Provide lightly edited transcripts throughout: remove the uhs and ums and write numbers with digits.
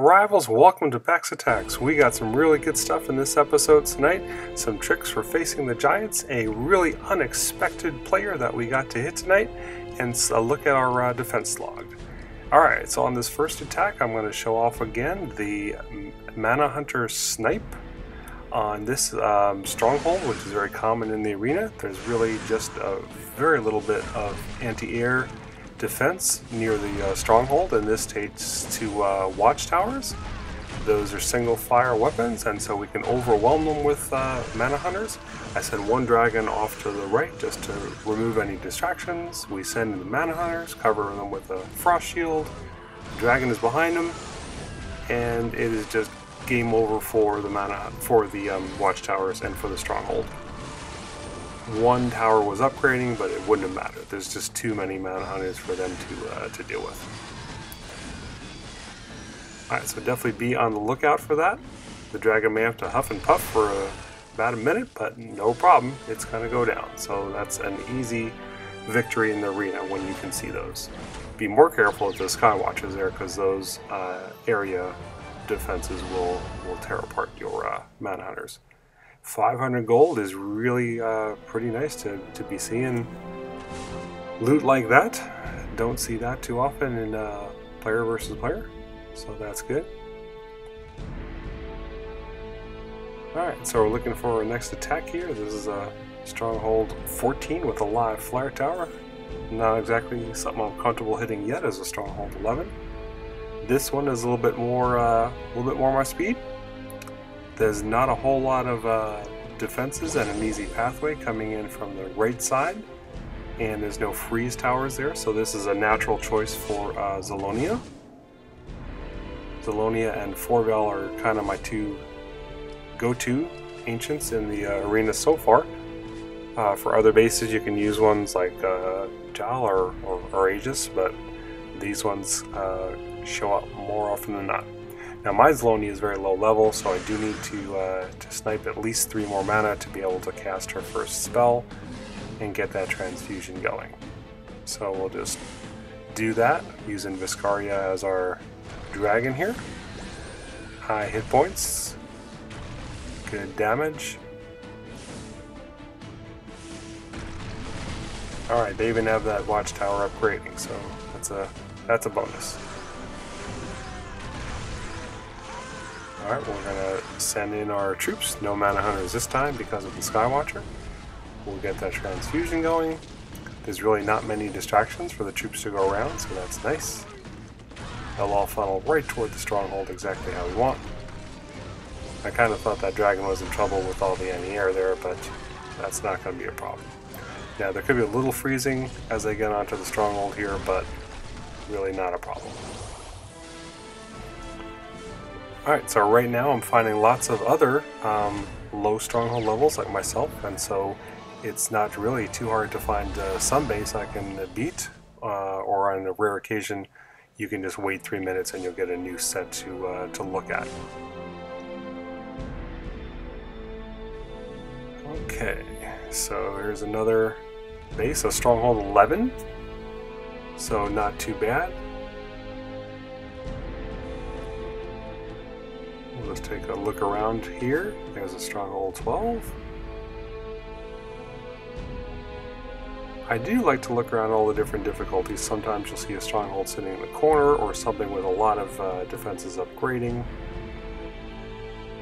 rivals, welcome to Pax Attacks. We got some really good stuff in this episode tonight. Some tricks for facing the Giants, a really unexpected player that we got to hit tonight, and a look at our defense log. Alright, so on this first attack, I'm going to show off again the Mana Hunter Snipe on this stronghold, which is very common in the arena. There's really just a very little bit of anti-air defense near the stronghold, and this takes to watchtowers. Those are single fire weapons, and so we can overwhelm them with mana hunters. I send one dragon off to the right just to remove any distractions. We send the mana hunters, cover them with a frost shield. The dragon is behind them, and it is just game over for the watchtowers and for the stronghold. One tower was upgrading, but it wouldn't have mattered. There's just too many mana hunters for them to deal with. Alright, so definitely be on the lookout for that. The dragon may have to huff and puff for about a minute, but no problem. It's going to go down. So that's an easy victory in the arena when you can see those. Be more careful if the Skywatch is there, because those area defenses will tear apart your mana hunters. 500 gold is really pretty nice to be seeing loot like that. Don't see that too often in player versus player, so that's good. Alright, so we're looking for our next attack here. This is a Stronghold 14 with a live flare tower. Not exactly something I'm comfortable hitting yet as a Stronghold 11. This one is a little bit more my speed. There's not a whole lot of defenses and an easy pathway coming in from the right side, and there's no freeze towers there, so this is a natural choice for Zalonia. Zalonia and Forvel are kind of my two go-to ancients in the arena so far. For other bases you can use ones like Jal or Aegis, but these ones show up more often than not. Now my Zalonia is very low level, so I do need to snipe at least 3 more mana to be able to cast her first spell and get that transfusion going. So we'll just do that using Viscaria as our dragon here. High hit points, good damage. Alright, they even have that watchtower upgrading, so that's a bonus. Alright, we're going to send in our troops. No mana hunters this time because of the Skywatcher. We'll get that transfusion going. There's really not many distractions for the troops to go around, so that's nice. They'll all funnel right toward the stronghold exactly how we want. I kind of thought that dragon was in trouble with all the anti-air there, but that's not going to be a problem. Yeah, there could be a little freezing as they get onto the stronghold here, but really not a problem. Alright, so right now I'm finding lots of other low stronghold levels like myself, and so it's not really too hard to find some base I can beat, or on a rare occasion you can just wait 3 minutes and you'll get a new set to look at. Okay, so here's another base, so Stronghold 11, so not too bad. Let's take a look around here. There's a Stronghold 12. I do like to look around all the different difficulties. Sometimes you'll see a Stronghold sitting in the corner or something with a lot of defenses upgrading.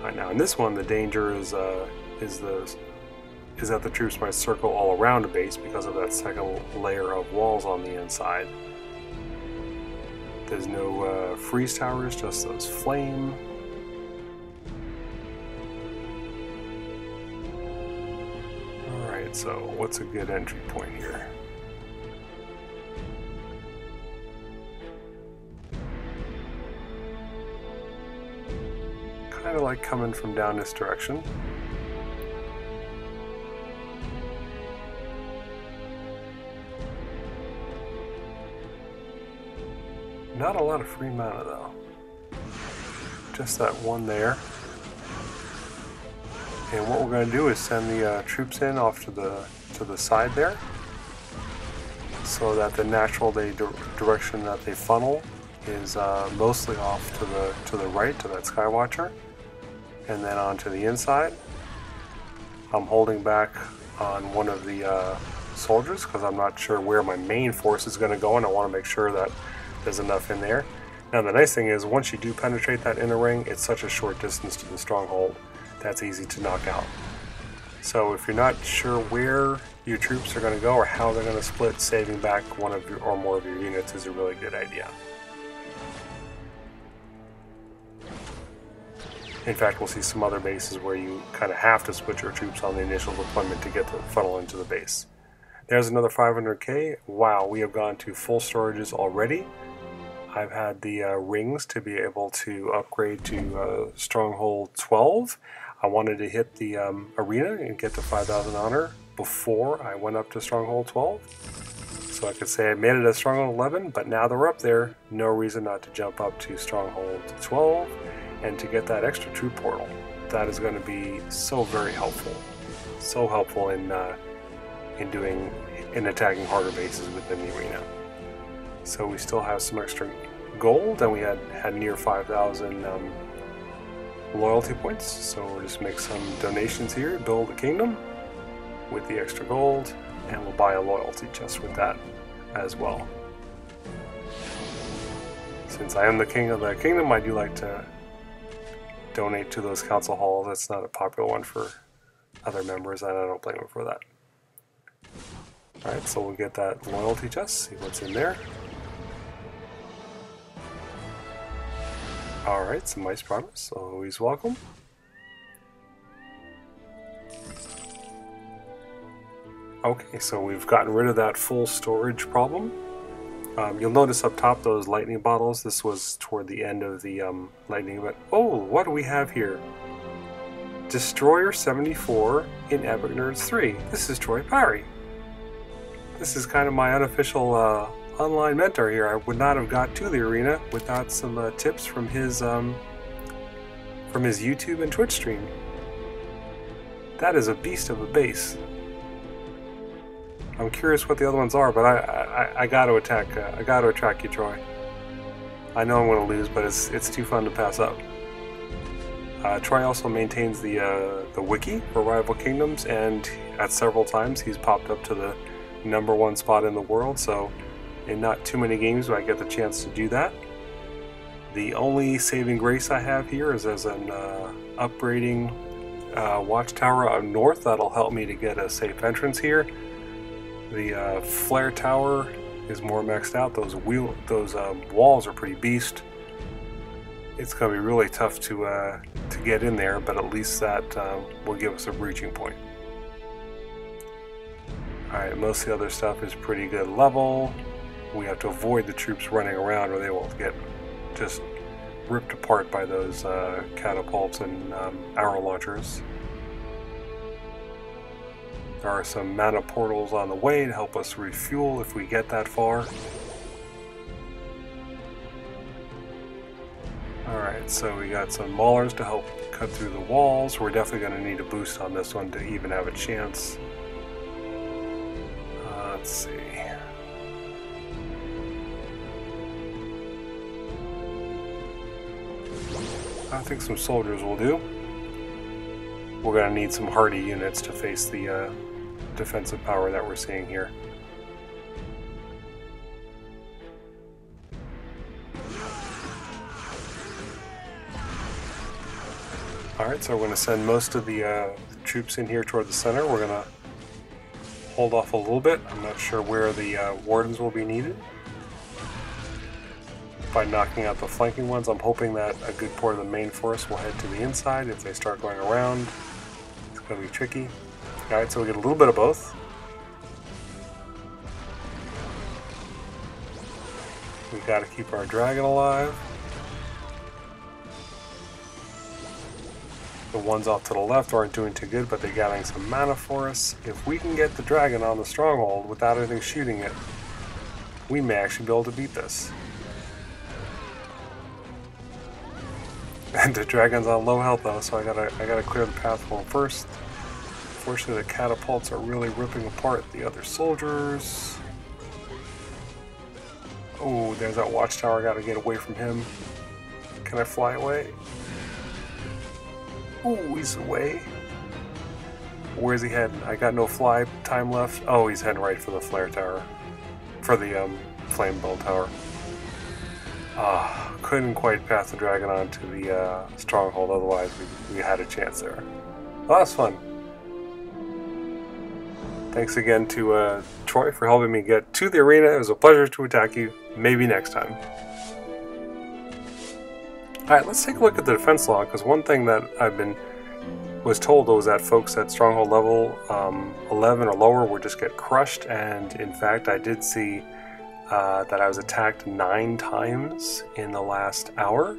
Right now in this one, the danger is that the troops might circle all around a base because of that second layer of walls on the inside. There's no freeze towers, just those flame. Alright, so what's a good entry point here? Kind of like coming from down this direction. Not a lot of free mana though. Just that one there. And what we're going to do is send the troops in off to the side there, so that the natural direction that they funnel is mostly off to the right, to that Skywatcher, and then onto the inside. I'm holding back on one of the soldiers because I'm not sure where my main force is going to go, and I want to make sure that there's enough in there. Now the nice thing is, once you do penetrate that inner ring, it's such a short distance to the stronghold that's easy to knock out. So if you're not sure where your troops are going to go or how they're going to split, saving back one of your or more of your units is a really good idea. In fact, we'll see some other bases where you kind of have to split your troops on the initial deployment to get the funnel into the base. There's another 500k. Wow, we have gone to full storages already. I've had the rings to be able to upgrade to Stronghold 12. I wanted to hit the arena and get to 5,000 honor before I went up to Stronghold 12. So I could say I made it at Stronghold 11, but now they're up there, no reason not to jump up to Stronghold 12 and to get that extra troop portal. That is going to be so very helpful. So helpful in attacking harder bases within the arena. So we still have some extra gold, and we had near 5,000 loyalty points. So we'll just make some donations here, build a kingdom with the extra gold, and we'll buy a loyalty chest with that as well. Since I am the king of the kingdom, I do like to donate to those council halls. That's not a popular one for other members, and I don't blame them for that. Alright, so we'll get that loyalty chest, see what's in there. Alright, some ice primers, always welcome. Okay, so we've gotten rid of that full storage problem. You'll notice up top those lightning bottles. This was toward the end of the lightning event. Oh, what do we have here? Destroyer 74 in Epic Nerds 3. This is Troy Parry. This is kind of my unofficial online mentor here. I would not have got to the arena without some tips from his YouTube and Twitch stream. That is a beast of a base. I'm curious what the other ones are, but I got to attack. I got to attract you, Troy. I know I'm going to lose, but it's too fun to pass up. Troy also maintains the wiki for Rival Kingdoms, and at several times he's popped up to the #1 spot in the world. So, in not too many games do I get the chance to do that. The only saving grace I have here is as an upgrading watchtower up north. That'll help me to get a safe entrance here. The flare tower is more maxed out. Those walls are pretty beast. It's going to be really tough to get in there, but at least that will give us a breaching point. Alright, most of the other stuff is pretty good level. We have to avoid the troops running around or they will get just ripped apart by those catapults and arrow launchers. There are some mana portals on the way to help us refuel if we get that far. Alright, so we got some maulers to help cut through the walls. We're definitely going to need a boost on this one to even have a chance. Let's see. I think some soldiers will do. We're going to need some hardy units to face the defensive power that we're seeing here. Alright, so we're going to send most of the troops in here toward the center. We're going to hold off a little bit. I'm not sure where the wardens will be needed. By knocking out the flanking ones, I'm hoping that a good part of the main force will head to the inside. If they start going around, it's going to be tricky. Alright, so we get a little bit of both. We've got to keep our dragon alive. The ones off to the left aren't doing too good, but they're gathering some mana for us. If we can get the dragon on the stronghold without anything shooting it, we may actually be able to beat this. And the dragon's on low health though, so I gotta clear the path for him first. Unfortunately, the catapults are really ripping apart the other soldiers. Oh, there's that watchtower. Gotta get away from him. Can I fly away? Oh, he's away. Where's he heading? I got no fly time left. Oh, he's heading right for the flare tower. For the flame ball tower. Couldn't quite pass the dragon on to the stronghold, otherwise we had a chance there. Oh, that's fun. Thanks again to Troy for helping me get to the arena. It was a pleasure to attack you. Maybe next time. Alright, let's take a look at the defense log, because one thing that was told was that folks at stronghold level 11 or lower would just get crushed, and in fact I did see that I was attacked 9 times in the last hour.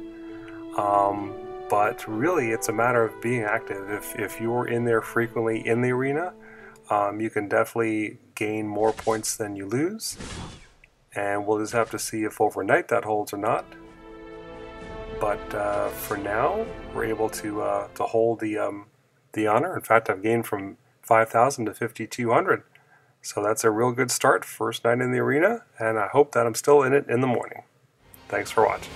But really it's a matter of being active. If you're in there frequently in the arena, you can definitely gain more points than you lose, and we'll just have to see if overnight that holds or not. But for now, we're able to hold the honor. In fact, I've gained from 5,000 to 5,200, so that's a real good start. First night in the arena, and I hope that I'm still in it in the morning. Thanks for watching.